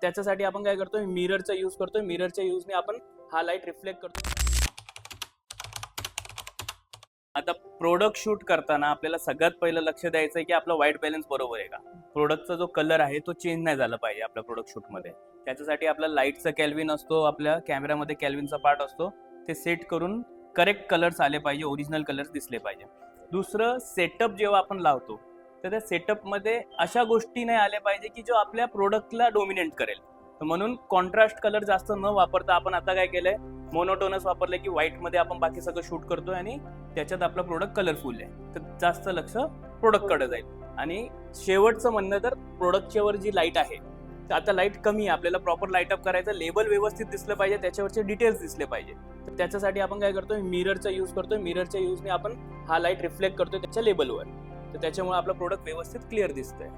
त्याच्यासाठी आपण काय करतोय, मिररचा यूज करतोय. मिररच्या यूजने आपण हा लाईट रिफ्लेक्ट करतो. आता प्रोडक्ट शूट करताना आपल्याला सगळ्यात पहिलं लक्ष द्यायचं आहे की आपला व्हाईट बॅलन्स बरोबर आहे का. प्रोडक्टचा जो कलर आहे तो चेंज नाही झाला पाहिजे आपल्या प्रोडक्ट शूटमध्ये. त्याच्यासाठी आपला लाईटचा कॅल्विन असतो, आपल्या कॅमेरामध्ये कॅल्विनचा पार्ट असतो, ते सेट करून करेक्ट कलर्स आले पाहिजे, ओरिजिनल कलर्स दिसले पाहिजे. दुसरं, सेटअप जेव्हा आपण लावतो तर त्या सेटअपमध्ये अशा गोष्टी नाही आल्या पाहिजे की जो आपल्या प्रोडक्टला डोमिनेट करेल. तर म्हणून कॉन्ट्रास्ट कलर जास्त न वापरता आपण आता काय केलंय, मोनोटोनस वापरलंय की व्हाईटमध्ये आपण बाकी सगळं शूट करतोय आणि त्याच्यात आपला प्रोडक्ट कलरफुल आहे. तर जास्त लक्ष प्रोडक्टकडे जाईल. आणि शेवटचं म्हणणं तर प्रोडक्टच्या वर जी लाईट आहे तर आता लाईट कमी आहे, आपल्याला प्रॉपर लाईट अप करायचं, लेबल व्यवस्थित दिसलं पाहिजे, त्याच्यावरचे डिटेल्स दिसले पाहिजे. तर त्याच्यासाठी आपण काय करतोय, मिररचा यूज करतोय. मिररच्या यूजने आपण हा लाईट रिफ्लेक्ट करतोय त्याच्या लेबलवर. तर त्याच्यामुळे आपलं प्रोडक्ट व्यवस्थित क्लिअर दिसतंय.